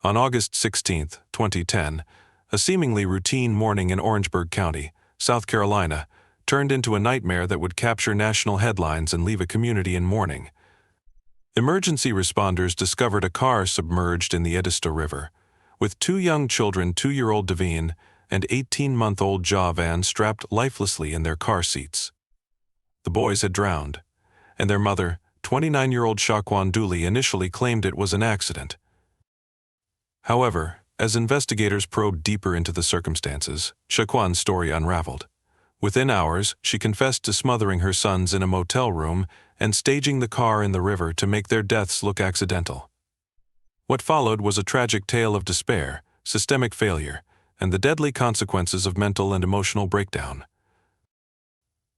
On August 16, 2010, a seemingly routine morning in Orangeburg County, South Carolina, turned into a nightmare that would capture national headlines and leave a community in mourning. Emergency responders discovered a car submerged in the Edisto River, with two young children, 2-year-old Devean and 18-month-old Shaquan, strapped lifelessly in their car seats. The boys had drowned, and their mother, 29-year-old Shaquan Duley, initially claimed it was an accident. However, as investigators probed deeper into the circumstances, Shaquan's story unraveled. Within hours, she confessed to smothering her sons in a motel room and staging the car in the river to make their deaths look accidental. What followed was a tragic tale of despair, systemic failure, and the deadly consequences of mental and emotional breakdown.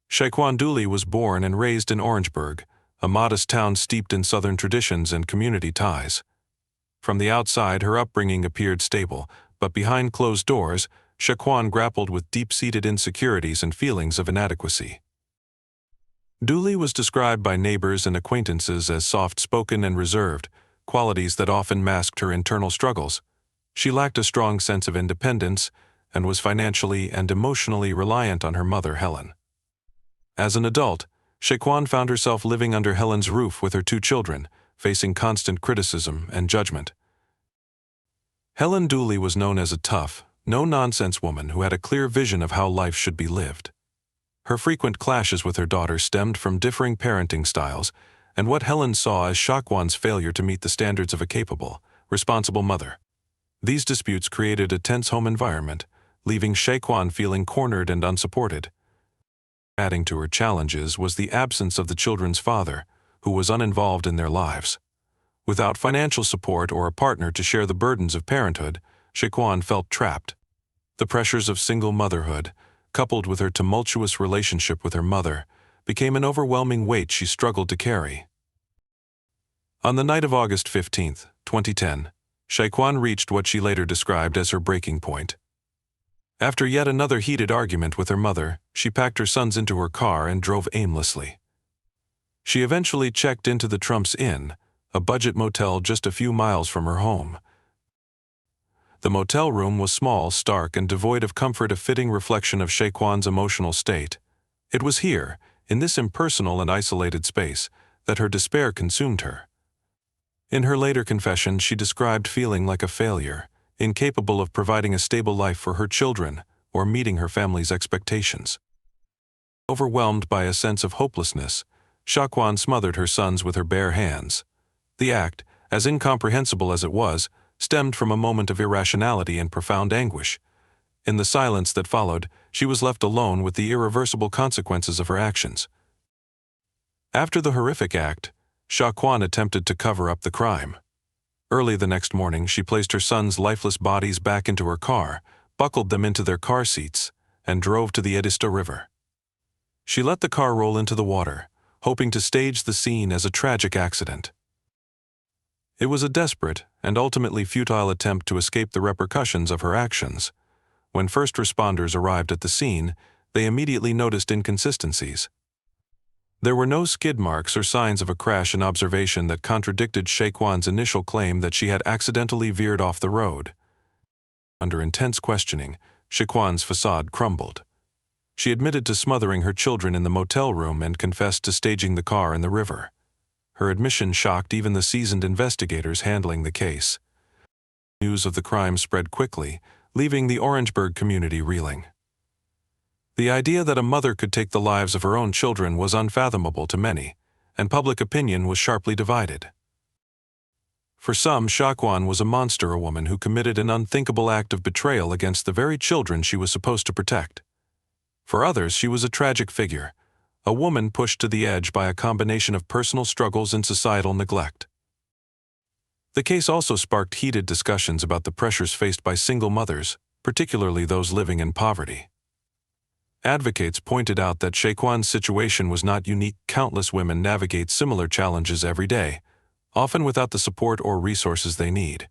Shaquan Duley was born and raised in Orangeburg, a modest town steeped in Southern traditions and community ties. From the outside, her upbringing appeared stable, but behind closed doors, Shaquan grappled with deep-seated insecurities and feelings of inadequacy. Duley was described by neighbors and acquaintances as soft-spoken and reserved, qualities that often masked her internal struggles. She lacked a strong sense of independence and was financially and emotionally reliant on her mother, Helen. As an adult, Shaquan found herself living under Helen's roof with her two children, facing constant criticism and judgment. Helen Duley was known as a tough, no-nonsense woman who had a clear vision of how life should be lived. Her frequent clashes with her daughter stemmed from differing parenting styles and what Helen saw as Shaquan's failure to meet the standards of a capable, responsible mother. These disputes created a tense home environment, leaving Shaquan feeling cornered and unsupported. Adding to her challenges was the absence of the children's father, who was uninvolved in their lives. Without financial support or a partner to share the burdens of parenthood, Shaquan felt trapped. The pressures of single motherhood, coupled with her tumultuous relationship with her mother, became an overwhelming weight she struggled to carry. On the night of August 15, 2010, Shaquan reached what she later described as her breaking point. After yet another heated argument with her mother, she packed her sons into her car and drove aimlessly. She eventually checked into the Trump's Inn, a budget motel just a few miles from her home. The motel room was small, stark, and devoid of comfort, a fitting reflection of Shaquan's emotional state. It was here, in this impersonal and isolated space, that her despair consumed her. In her later confession, she described feeling like a failure, incapable of providing a stable life for her children or meeting her family's expectations. Overwhelmed by a sense of hopelessness, Shaquan smothered her sons with her bare hands. The act, as incomprehensible as it was, stemmed from a moment of irrationality and profound anguish. In the silence that followed, she was left alone with the irreversible consequences of her actions. After the horrific act, Shaquan attempted to cover up the crime. Early the next morning, she placed her sons' lifeless bodies back into her car, buckled them into their car seats, and drove to the Edisto River. She let the car roll into the water, hoping to stage the scene as a tragic accident. It was a desperate and ultimately futile attempt to escape the repercussions of her actions. When first responders arrived at the scene, they immediately noticed inconsistencies. There were no skid marks or signs of a crash, an observation that contradicted Shaquan's initial claim that she had accidentally veered off the road. Under intense questioning, Shaquan's facade crumbled. She admitted to smothering her children in the motel room and confessed to staging the car in the river. Her admission shocked even the seasoned investigators handling the case. News of the crime spread quickly, leaving the Orangeburg community reeling. The idea that a mother could take the lives of her own children was unfathomable to many, and public opinion was sharply divided. For some, Shaquan was a monster, a woman who committed an unthinkable act of betrayal against the very children she was supposed to protect. For others, she was a tragic figure, a woman pushed to the edge by a combination of personal struggles and societal neglect. The case also sparked heated discussions about the pressures faced by single mothers, particularly those living in poverty. Advocates pointed out that Shaquan's situation was not unique. Countless women navigate similar challenges every day, often without the support or resources they need.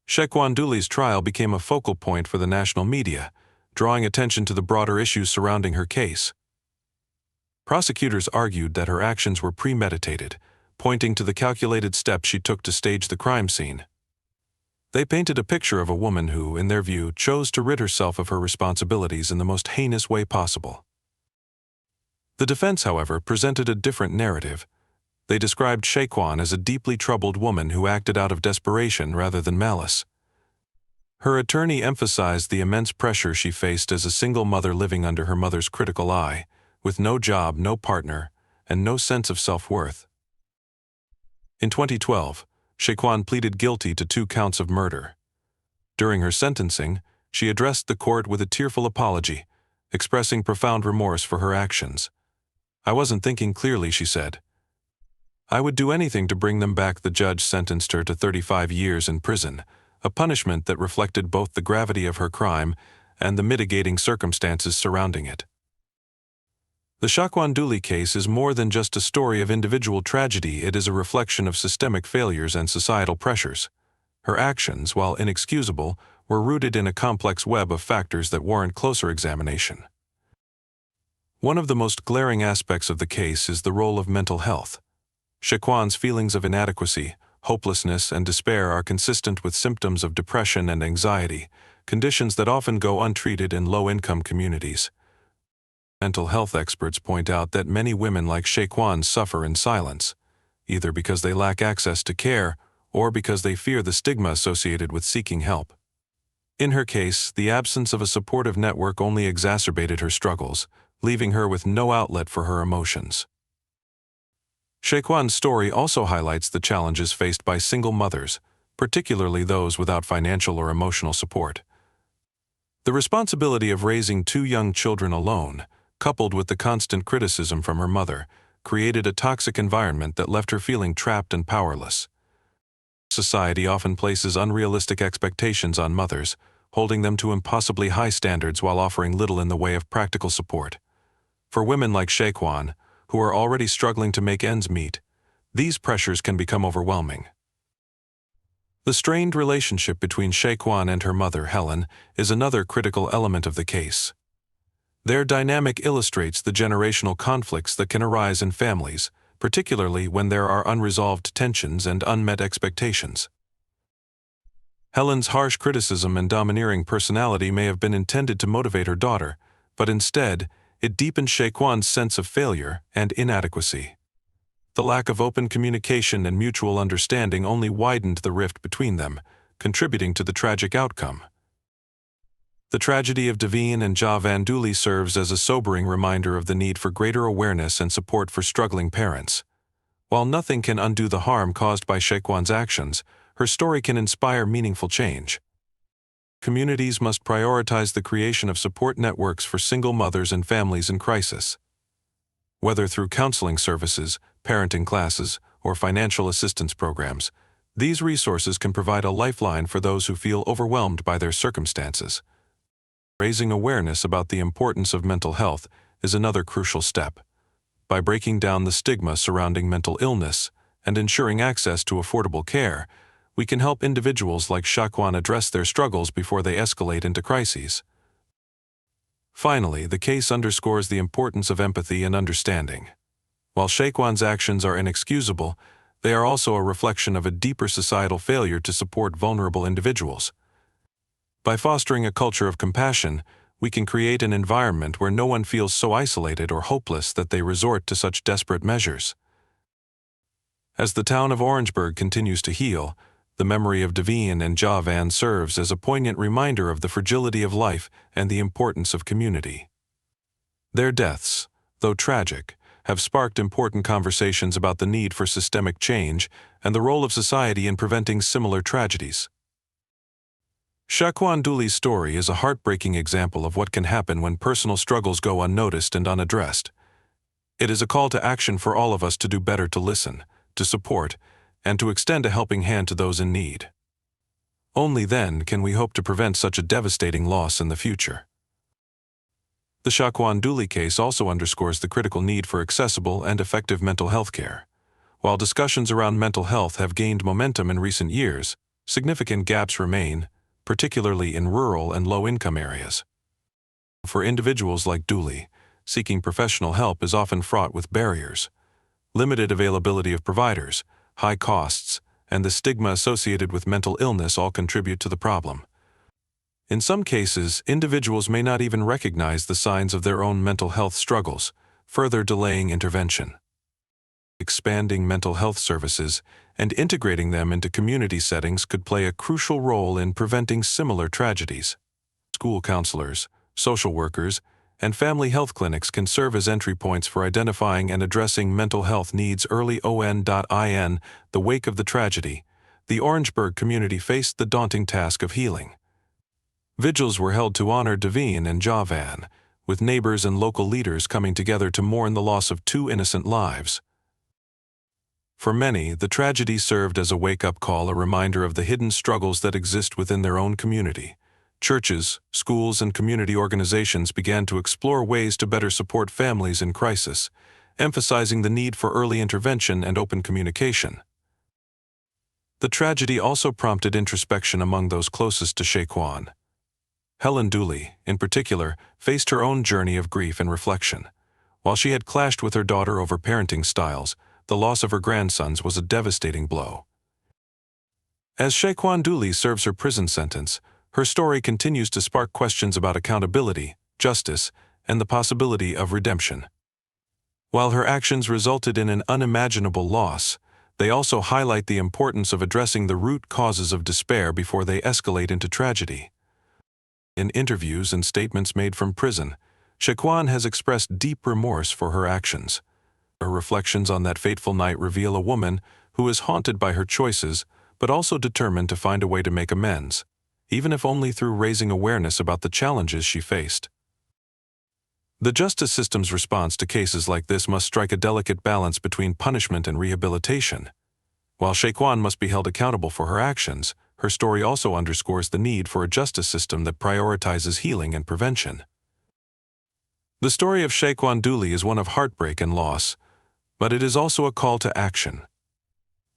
Shaquan Duley's trial became a focal point for the national media, drawing attention to the broader issues surrounding her case. Prosecutors argued that her actions were premeditated, pointing to the calculated steps she took to stage the crime scene. They painted a picture of a woman who, in their view, chose to rid herself of her responsibilities in the most heinous way possible. The defense, however, presented a different narrative. They described Shaquan as a deeply troubled woman who acted out of desperation rather than malice. Her attorney emphasized the immense pressure she faced as a single mother living under her mother's critical eye, with no job, no partner, and no sense of self-worth. In 2012, Shaquan pleaded guilty to 2 counts of murder. During her sentencing, she addressed the court with a tearful apology, expressing profound remorse for her actions. "I wasn't thinking clearly," she said. "I would do anything to bring them back." The judge sentenced her to 35 years in prison, a punishment that reflected both the gravity of her crime and the mitigating circumstances surrounding it. The Shaquan Duley case is more than just a story of individual tragedy. It is a reflection of systemic failures and societal pressures. Her actions, while inexcusable, were rooted in a complex web of factors that warrant closer examination. One of the most glaring aspects of the case is the role of mental health. Shaquan's feelings of inadequacy, hopelessness, and despair are consistent with symptoms of depression and anxiety, conditions that often go untreated in low-income communities. Mental health experts point out that many women like Shaquan suffer in silence, either because they lack access to care or because they fear the stigma associated with seeking help. In her case, the absence of a supportive network only exacerbated her struggles, leaving her with no outlet for her emotions. Shaquan's story also highlights the challenges faced by single mothers, particularly those without financial or emotional support. The responsibility of raising 2 young children alone, coupled with the constant criticism from her mother, created a toxic environment that left her feeling trapped and powerless. Society often places unrealistic expectations on mothers, holding them to impossibly high standards while offering little in the way of practical support. For women like Shaquan, who are already struggling to make ends meet, these pressures can become overwhelming. The strained relationship between Shaquan and her mother, Helen, is another critical element of the case. Their dynamic illustrates the generational conflicts that can arise in families, particularly when there are unresolved tensions and unmet expectations. Helen's harsh criticism and domineering personality may have been intended to motivate her daughter, but instead, it deepened Shaquan's sense of failure and inadequacy. The lack of open communication and mutual understanding only widened the rift between them, contributing to the tragic outcome. The tragedy of Devean and Shaquan Duley serves as a sobering reminder of the need for greater awareness and support for struggling parents. While nothing can undo the harm caused by Shaquan's actions, her story can inspire meaningful change. Communities must prioritize the creation of support networks for single mothers and families in crisis. Whether through counseling services, parenting classes, or financial assistance programs, these resources can provide a lifeline for those who feel overwhelmed by their circumstances. Raising awareness about the importance of mental health is another crucial step. By breaking down the stigma surrounding mental illness and ensuring access to affordable care, we can help individuals like Shaquan address their struggles before they escalate into crises. Finally, the case underscores the importance of empathy and understanding. While Shaquan's actions are inexcusable, they are also a reflection of a deeper societal failure to support vulnerable individuals. By fostering a culture of compassion, we can create an environment where no one feels so isolated or hopeless that they resort to such desperate measures. As the town of Orangeburg continues to heal, the memory of Devean and Shaquan serves as a poignant reminder of the fragility of life and the importance of community. Their deaths, though tragic, have sparked important conversations about the need for systemic change and the role of society in preventing similar tragedies. Shaquan Duley's story is a heartbreaking example of what can happen when personal struggles go unnoticed and unaddressed. It is a call to action for all of us to do better, to listen, to support, and to extend a helping hand to those in need. Only then can we hope to prevent such a devastating loss in the future. The Shaquan Duley case also underscores the critical need for accessible and effective mental health care. While discussions around mental health have gained momentum in recent years, significant gaps remain, particularly in rural and low-income areas. For individuals like Duley, seeking professional help is often fraught with barriers. Limited availability of providers, high costs, and the stigma associated with mental illness all contribute to the problem. In some cases, individuals may not even recognize the signs of their own mental health struggles, further delaying intervention. Expanding mental health services and integrating them into community settings could play a crucial role in preventing similar tragedies. School counselors, social workers, and family health clinics can serve as entry points for identifying and addressing mental health needs early. In the wake of the tragedy, the Orangeburg community faced the daunting task of healing. Vigils were held to honor Devean and Shaquan, with neighbors and local leaders coming together to mourn the loss of 2 innocent lives. For many, the tragedy served as a wake-up call, a reminder of the hidden struggles that exist within their own community. Churches, schools, and community organizations began to explore ways to better support families in crisis, emphasizing the need for early intervention and open communication. The tragedy also prompted introspection among those closest to Shaquan. Helen Duley, in particular, faced her own journey of grief and reflection. While she had clashed with her daughter over parenting styles, the loss of her grandsons was a devastating blow. As Shaquan Duley serves her prison sentence, her story continues to spark questions about accountability, justice, and the possibility of redemption. While her actions resulted in an unimaginable loss, they also highlight the importance of addressing the root causes of despair before they escalate into tragedy. In interviews and statements made from prison, Shaquan has expressed deep remorse for her actions. Her reflections on that fateful night reveal a woman who is haunted by her choices, but also determined to find a way to make amends, even if only through raising awareness about the challenges she faced. The justice system's response to cases like this must strike a delicate balance between punishment and rehabilitation. While Shaquan must be held accountable for her actions, her story also underscores the need for a justice system that prioritizes healing and prevention. The story of Shaquan Duley is one of heartbreak and loss, but it is also a call to action.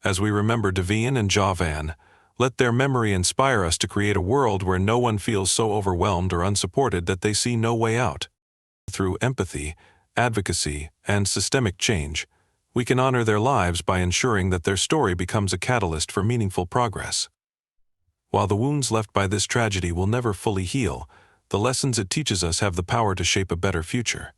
As we remember Devean and Shaquan, let their memory inspire us to create a world where no one feels so overwhelmed or unsupported that they see no way out. Through empathy, advocacy, and systemic change, we can honor their lives by ensuring that their story becomes a catalyst for meaningful progress. While the wounds left by this tragedy will never fully heal, the lessons it teaches us have the power to shape a better future.